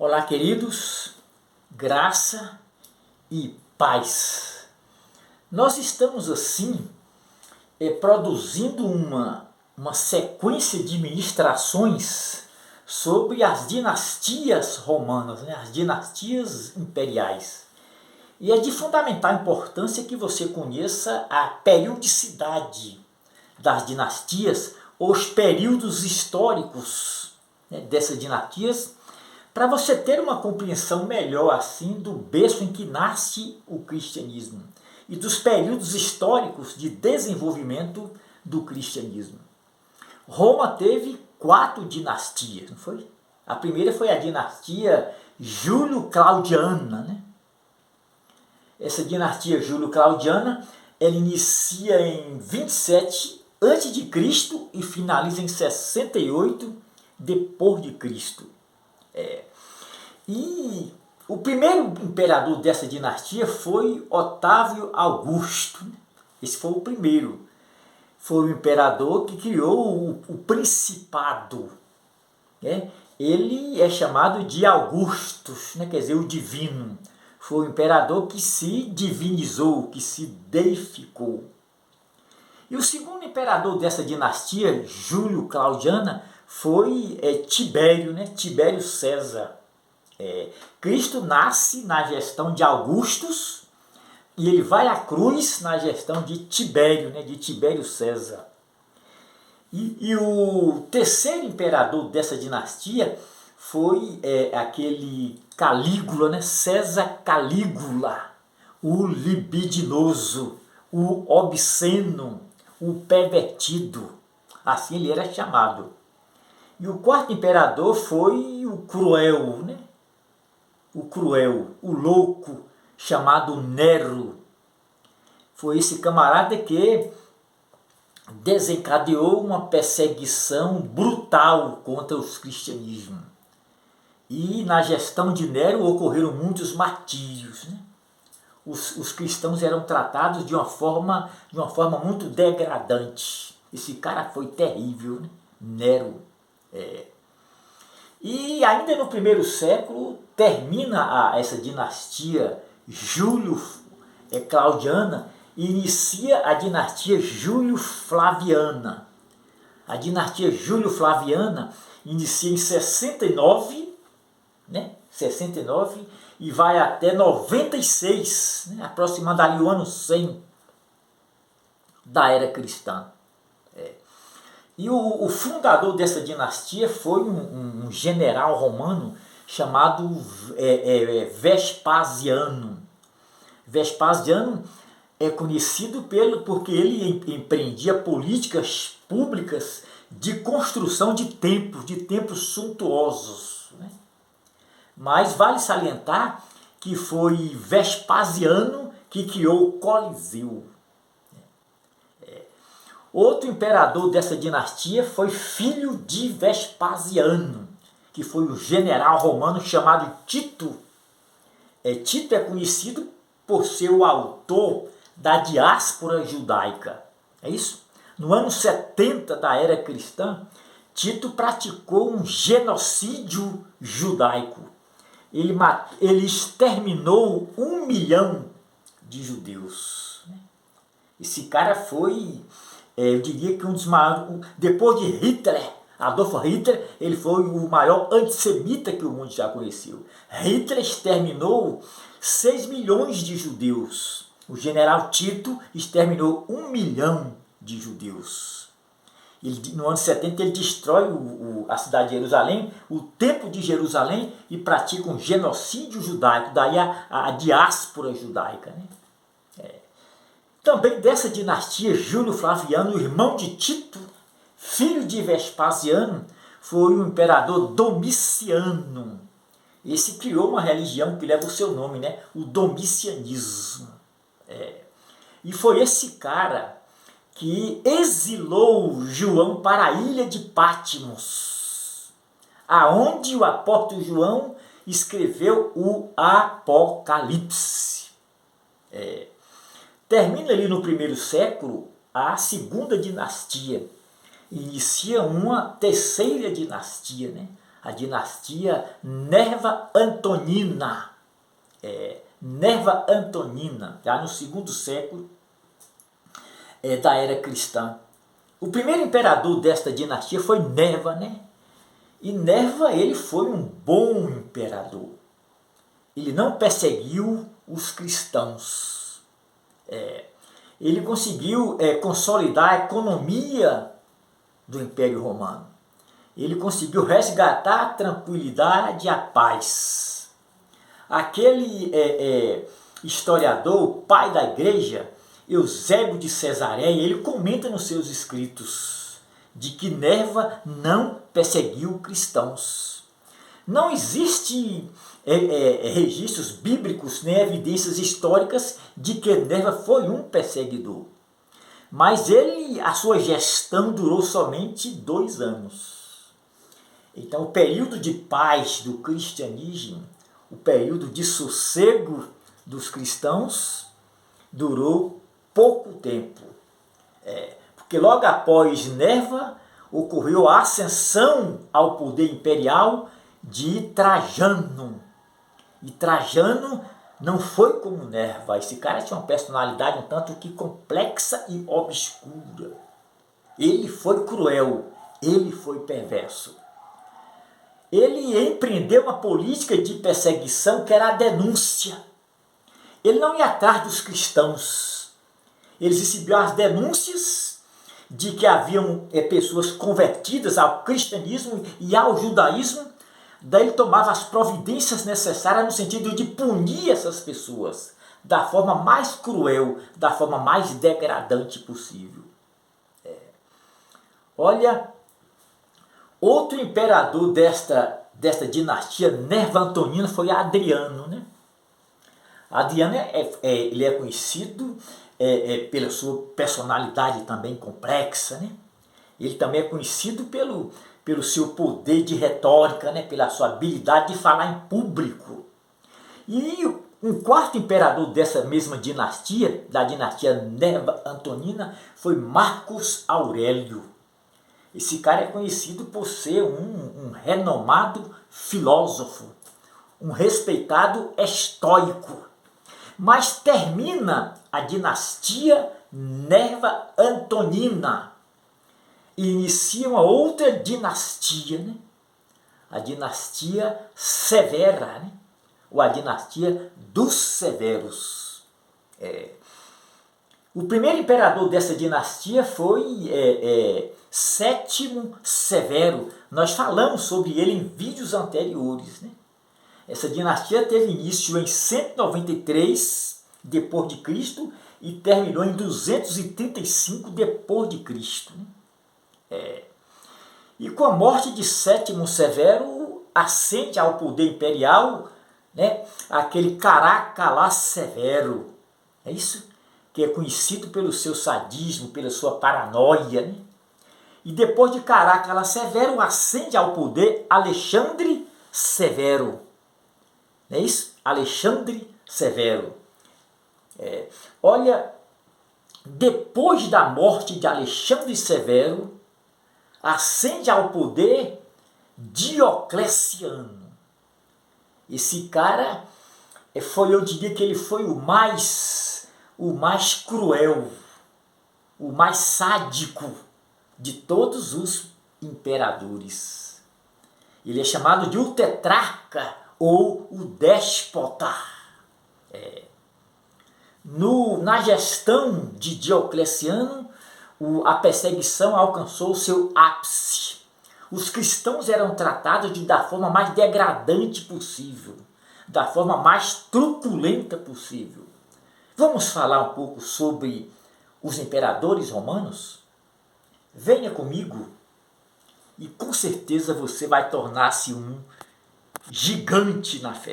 Olá, queridos, graça e paz. Nós estamos assim produzindo uma sequência de ministrações sobre as dinastias romanas, né? As dinastias imperiais. E é de fundamental importância que você conheça a periodicidade das dinastias, os períodos históricos, né, dessas dinastias, para você ter uma compreensão melhor assim do berço em que nasce o cristianismo e dos períodos históricos de desenvolvimento do cristianismo. Roma teve 4 dinastias, não foi? A primeira foi a dinastia Júlio-Claudiana, né? Essa dinastia Júlio-Claudiana, ela inicia em 27 a.C. e finaliza em 68 depois de Cristo. E o primeiro imperador dessa dinastia foi Otávio Augusto. Esse foi o primeiro. Foi o imperador que criou o principado. Né? Ele é chamado de Augustus, né? Quer dizer, o divino. Foi o imperador que se divinizou, que se deificou. E o segundo imperador dessa dinastia, Júlio-Claudiana, foi Tibério, né? Tibério César. Cristo nasce na gestão de Augustus e ele vai à cruz na gestão de Tibério, né? De Tibério César. E o terceiro imperador dessa dinastia foi aquele Calígula, né? César Calígula, o libidinoso, o obsceno, o pervertido, assim ele era chamado. E o quarto imperador foi o cruel, né? O cruel, o louco, chamado Nero. Foi esse camarada que desencadeou uma perseguição brutal contra os cristianismos. E na gestão de Nero ocorreram muitos martírios, né? Os cristãos eram tratados de uma forma muito degradante. Esse cara foi terrível, né? Nero. E ainda no primeiro século termina essa dinastia Júlio-Claudiana e inicia a dinastia Júlio-Flaviana. A dinastia Júlio-Flaviana inicia em 69, né? 69 e vai até 96, né? Aproximando ali o ano 100 da era cristã. E o fundador dessa dinastia foi um general romano chamado Vespasiano. Vespasiano é conhecido porque ele empreendia políticas públicas de construção de templos suntuosos, né? Mas vale salientar que foi Vespasiano que criou o Coliseu. Outro imperador dessa dinastia foi filho de Vespasiano, que foi o general romano chamado Tito. Tito é conhecido por ser o autor da diáspora judaica. É isso? No ano 70 da era cristã, Tito praticou um genocídio judaico. Ele exterminou 1 milhão de judeus. Esse cara foi, eu diria que um dos maiores, depois de Hitler, Adolf Hitler, ele foi o maior antissemita que o mundo já conheceu. Hitler exterminou 6 milhões de judeus. O general Tito exterminou 1 milhão de judeus. No ano 70 ele destrói a cidade de Jerusalém, o templo de Jerusalém, e pratica um genocídio judaico, daí a diáspora judaica, né? Também dessa dinastia, Júlio Flaviano, o irmão de Tito, filho de Vespasiano, foi o imperador Domiciano. Esse criou uma religião que leva o seu nome, né? O domicianismo. E foi esse cara que exilou João para a ilha de Patmos, aonde o apóstolo João escreveu o Apocalipse. Termina ali no primeiro século a segunda dinastia. Inicia uma terceira dinastia, né? a dinastia Nerva Antonina. Nerva Antonina, já no segundo século da era cristã. O primeiro imperador desta dinastia foi Nerva, né? E Nerva, ele foi um bom imperador. Ele não perseguiu os cristãos. Ele conseguiu consolidar a economia do Império Romano. Ele conseguiu resgatar a tranquilidade e a paz. Aquele historiador, o pai da igreja, Eusébio de Cesareia, ele comenta nos seus escritos de que Nerva não perseguiu cristãos. Não existe registros bíblicos nem evidências históricas de que Nerva foi um perseguidor. Mas a sua gestão durou somente 2 anos. Então, o período de paz do cristianismo, o período de sossego dos cristãos, durou pouco tempo. Porque logo após Nerva, ocorreu a ascensão ao poder imperial de Trajano. E Trajano não foi como Nerva. Esse cara tinha uma personalidade um tanto que complexa e obscura. Ele foi cruel, ele foi perverso. Ele empreendeu uma política de perseguição que era a denúncia. Ele não ia atrás dos cristãos. Ele recebeu as denúncias de que haviam pessoas convertidas ao cristianismo e ao judaísmo. Daí ele tomava as providências necessárias no sentido de punir essas pessoas da forma mais cruel, da forma mais degradante possível. Olha, outro imperador desta dinastia Nerva Antonina foi Adriano, né? Adriano ele é conhecido pela sua personalidade também complexa, né? Ele também é conhecido pelo seu poder de retórica, né? Pela sua habilidade de falar em público. E um quarto imperador dessa mesma dinastia, da dinastia Nerva Antonina, foi Marcos Aurélio. Esse cara é conhecido por ser um renomado filósofo, um respeitado estoico. Mas termina a dinastia Nerva Antonina e inicia uma outra dinastia, né? A dinastia Severa, né? Ou a dinastia dos Severos. O primeiro imperador dessa dinastia foi Sétimo Severo. Nós falamos sobre ele em vídeos anteriores, né? Essa dinastia teve início em 193 depois de Cristo e terminou em 235 depois de Cristo. E com a morte de Sétimo Severo, ascende ao poder imperial, né, aquele Caracalla Severo. É isso? Que é conhecido pelo seu sadismo, pela sua paranoia, né? E depois de Caracalla Severo, ascende ao poder Alexandre Severo. Não é isso? Alexandre Severo. Olha, depois da morte de Alexandre Severo, ascende ao poder Diocleciano. Esse cara eu diria que ele foi o mais cruel, o mais sádico de todos os imperadores. Ele é chamado de o tetrarca ou o déspota. Na gestão de Diocleciano, a perseguição alcançou seu ápice. Os cristãos eram tratados da forma mais degradante possível, da forma mais truculenta possível. Vamos falar um pouco sobre os imperadores romanos? Venha comigo e com certeza você vai tornar-se um gigante na fé.